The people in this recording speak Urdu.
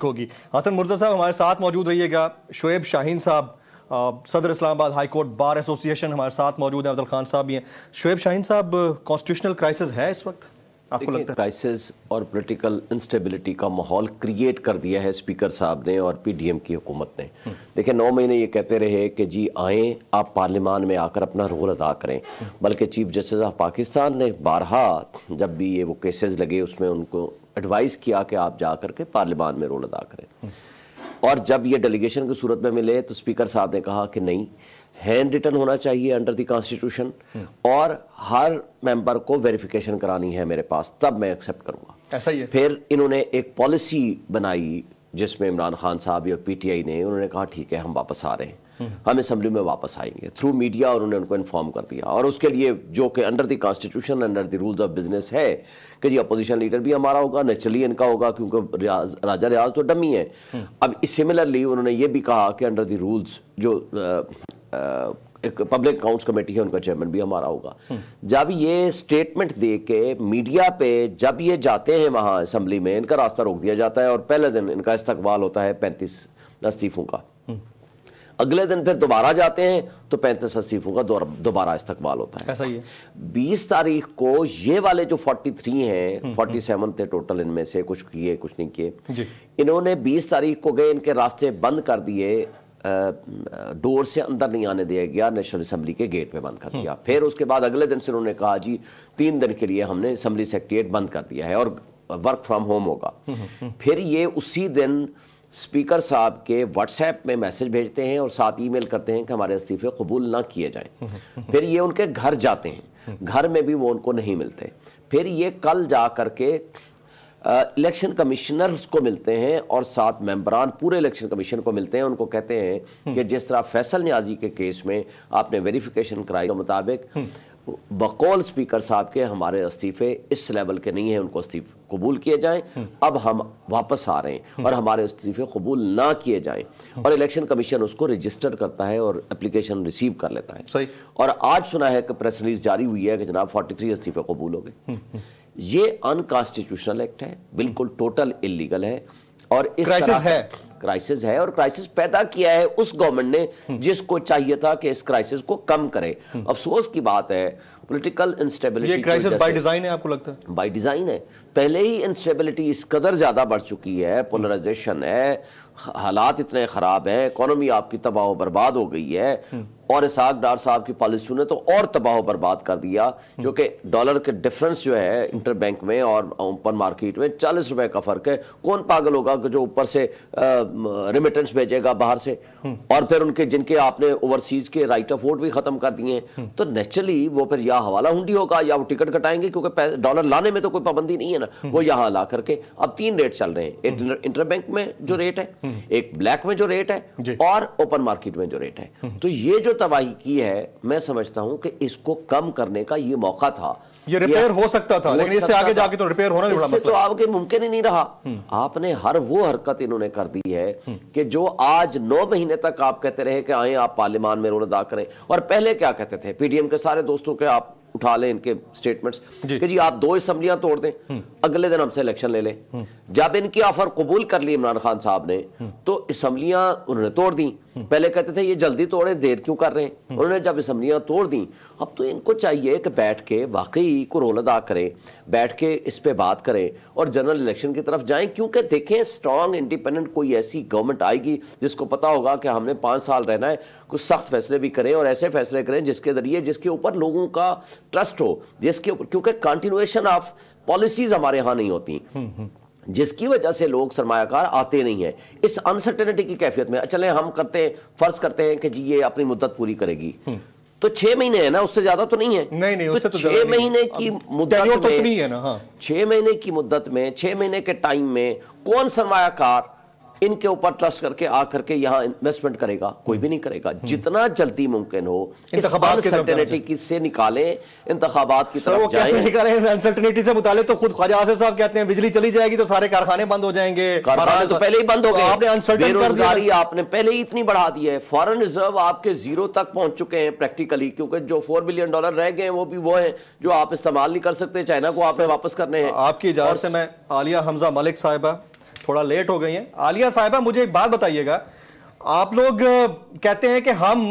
ہوگی. حسن مرزا صاحب ہمارے ساتھ موجود رہیے گا. شعیب شاہین صاحب صدر اسلام آباد ہائی کورٹ بار ایسوسی ایشن ہمارے ساتھ موجود ہیں. افضل خان صاحب بھی ہیں. شعیب شاہین صاحب, کانسٹیٹیوشنل کرائسس ہے اس وقت آپ کو لگتا ہے؟ کرائسس اور پولیٹیکل انسٹیبلٹی کا ماحول کریٹ کر دیا ہے اسپیکر صاحب نے اور پی ڈی ایم کی حکومت نے. دیکھیں 9 مہینے یہ کہتے رہے کہ جی آئیں آپ پارلیمان میں آ کر اپنا رول ادا کریں, بلکہ چیف جسٹس آف پاکستان نے بارہا جب بھی یہ وہ کیسز لگے اس میں ان کو ایڈوائز کیا کہ آپ جا کر کے پارلیمان میں رول ادا کریں. اور جب یہ ڈیلیگیشن کی صورت میں ملے تو اسپیکر صاحب نے کہا کہ نہیں, ہینڈ ریٹن ہونا چاہیے انڈر دی کانسٹیٹیوشن, اور ہر ممبر کو ویریفیکیشن کرانی ہے میرے پاس, تب میں ایکسیپٹ کروں گا. ایسا ہی ہے. پھر انہوں نے ایک پالیسی بنائی جس میں عمران خان صاحب اور پی ٹی آئی نے انہوں نے کہا ٹھیک ہے ہم واپس آ رہے ہیں, ہم اسمبلی میں واپس آئیں گے. تھرو میڈیا انہوں نے ان کو انفارم کر دیا, اور اس کے لیے جو کہ under the constitution under the rules of business ہے کہ جی اپوزیشن لیڈر بھی ہمارا ہوگا, نیچرلی ان کا ہوگا کیونکہ راجہ ریاض تو ڈمی ہے. اب سملرلی انہوں نے یہ بھی کہا کہ انڈر دی رولز جو ایک پبلک اکاؤنٹس کمیٹی ہے ان کا چیئرمین بھی ہمارا ہوگا. جب یہ سٹیٹمنٹ دے کے میڈیا پہ جب یہ جاتے ہیں وہاں اسمبلی میں, ان کا راستہ روک دیا جاتا ہے اور پہلے دن ان کا استقبال ہوتا ہے 35 استعفوں کا. اگلے دن پھر دوبارہ جاتے ہیں تو 35 استعفوں کا دوبارہ استقبال ہوتا ہے. ایسا ہی ہے. 20 تاریخ کو یہ والے جو 43 ہیں, 47 تھے ٹوٹل, ان میں سے کچھ کیے کچھ نہیں کیے, انہوں نے 20 تاریخ کو گئے, ان کے راستے بند کر دیے, ڈور سے اندر نہیں آنے دیا گیا, نیشنل اسمبلی کے گیٹ پہ بند کر دیا. پھر اس کے بعد اگلے دن سے انہوں نے کہا جی 3 دن کے لیے ہم نے اسمبلی سیکریٹریٹ بند کر دیا ہے اور ورک فرام ہوم ہوگا. پھر یہ اسی دن اسپیکر صاحب کے واٹس ایپ میں میسج بھیجتے ہیں اور ساتھ ای میل کرتے ہیں کہ ہمارے استعفے قبول نہ کیے جائیں. پھر یہ ان کے گھر جاتے ہیں, گھر میں بھی وہ ان کو نہیں ملتے. پھر یہ کل جا کر کے الیکشن کمشنرز کو ملتے ہیں اور 7 ممبران پورے الیکشن کمیشن کو ملتے ہیں. ان کو کہتے ہیں کہ جس طرح فیصل نیازی کے کیس میں آپ نے ویریفیکیشن کرائی کے مطابق بقول اسپیکر صاحب کے ہمارے استعفے اس لیول کے نہیں ہیں, ان کو استعفے قبول کیے جائیں. اب ہم واپس آ رہے ہیں اور ہمارے استعفے قبول نہ کیے جائیں, اور الیکشن کمیشن اس کو رجسٹر کرتا ہے اور اپلیکیشن ریسیو کر لیتا ہے. صحیح. اور آج سنا ہے کہ پریس ریلیز جاری ہوئی ہے کہ جناب 43 استعفے قبول ہو گئے. یہ انکانسٹیٹیوشنل ایکٹ ہے, بالکل ٹوٹل اللیگل ہے, اور اس کرائسس ہے, اور کرائسس پیدا کیا ہے اس گورنمنٹ نے جس کو چاہیے تھا کہ اس کرائسس کو کم کرے. افسوس کی بات ہے پولیٹیکل انسٹیبلٹی, یہ کرائسس بائی ڈیزائن ہے آپ کو لگتا ہے؟ بائی ڈیزائن ہے. پہلے ہی انسٹیبلٹی اس قدر زیادہ بڑھ چکی ہے, پولرائزیشن ہے, حالات اتنے خراب ہیں, اکانومی آپ کی تباہ و برباد ہو گئی ہے, اور اسحاق ڈار صاحب کی پالیسیوں نے تو اور تباہ و برباد کر دیا. جو کہ ڈالر کے ڈفرنس جو ہے انٹر بینک میں اور اوپن مارکیٹ میں 40 روپے کا فرق ہے. کون پاگل ہوگا کہ جو اوپر سے ریمیٹنس بھیجے گا باہر سے, اور پھر ان کے جن کے آپ نے اوورسیز کے رائٹ آف ووٹ بھی ختم کر دیے ہیں, تو نیچرلی وہ پھر یا حوالہ ہنڈی ہوگا یا وہ ٹکٹ کٹائیں گے, کیونکہ ڈالر لانے میں تو کوئی پابندی نہیں ہے نا. وہ یہاں لا کر کے اب 3 ریٹ چل رہے ہیں, ایک انٹر بینک میں جو ریٹ ہے, ایک بلیک میں جو ریٹ ہے, اور اوپن مارکیٹ میں جو ریٹ ہے. تو یہ جو تباہی کی ہے, میں سمجھتا ہوں کہ اس کو کم کرنے کا یہ موقع تھا. یہ ریپیئر ہو سکتا تھا, لیکن اس سے آگے جا کے تو ریپیئر ہونا بھی بڑا مسئلہ ہے. اس سے تو آپ کے ممکن ہی نہیں رہا. آپ نے ہر وہ حرکت انہوں نے کر دی ہے کہ جو آج 9 مہینے تک آپ کہتے رہے کہ آئیں آپ پارلیمان میں رول ادا کریں, اور پہلے کیا کہتے تھے پی ڈی ایم کے سارے دوستوں کے آپ اٹھا لیں ان کے سٹیٹمنٹس کہ جی آپ 2 اسمبلیاں توڑ دیں, اگلے دن ہم سے الیکشن لے لیں. جب ان کی آفر قبول کر لی عمران خان صاحب نے تو اسمبلیاں انہوں نے توڑ دیں. پہلے کہتے تھے یہ جلدی توڑے, دیر کیوں کر رہے ہیں. انہوں نے جب اسمبلیاں توڑ دیں, اب تو ان کو چاہیے کہ بیٹھ کے واقعی کو رول ادا کریں, بیٹھ کے اس پہ بات کریں اور جنرل الیکشن کی طرف جائیں. کیونکہ دیکھیں اسٹرانگ انڈیپینڈنٹ کوئی ایسی گورنمنٹ آئے گی جس کو پتا ہوگا کہ ہم نے 5 سال رہنا ہے, کچھ سخت فیصلے بھی کریں اور ایسے فیصلے کریں جس کے ذریعے جس کے اوپر لوگوں کا ٹرسٹ ہو, جس کے اوپر, کیونکہ کنٹینویشن آف پالیسیز ہمارے ہاں نہیں ہوتی, جس کی وجہ سے لوگ سرمایہ کار آتے نہیں ہیں. اس انسرٹینٹی کی کیفیت میں چلیں ہم فرض کرتے ہیں کہ جی یہ اپنی مدت پوری کرے گی, تو 6 مہینے ہے نا, اس سے زیادہ تو نہیں ہے. نہیں, اس سے تو 6 مہینے کی مدت میں 6 مہینے کی مدت میں 6 مہینے کے ٹائم میں کون سرمایہ کار ان کے اوپر ٹرسٹ کر کے آ کر کے یہاں انویسٹمنٹ کرے گا؟ کوئی بھی نہیں کرے گا. جتنا جلدی ممکن ہو اس انسرٹینٹی سے نکالیں, انتخابات کی طرف جائیں. انسرٹینٹی سے متعلق تو خود خواجہ آصف صاحب کہتے ہیں بجلی چلی جائے گی تو سارے کارخانے بند ہو جائیں گے. کارخانے تو پہلے ہی بند ہو گئے, بے روزگاری آپ نے پہلے ہی اتنی بڑھا دی ہے, فارن ریزرو آپ کے 0 تک پہنچ چکے ہیں پریکٹیکلی, کیونکہ جو $4 بلین رہ گئے ہیں وہ بھی وہ ہیں جو آپ استعمال نہیں کر سکتے, چائنا کو آپ نے واپس کرنے ہیں. آپ کی اجازت سے میں عالیہ حمزہ ملک صاحبہ تھوڑا لیٹ ہو گئی ہیں. عالیہ صاحبہ مجھے ایک بات بتائیے گا, آپ لوگ کہتے ہیں کہ ہم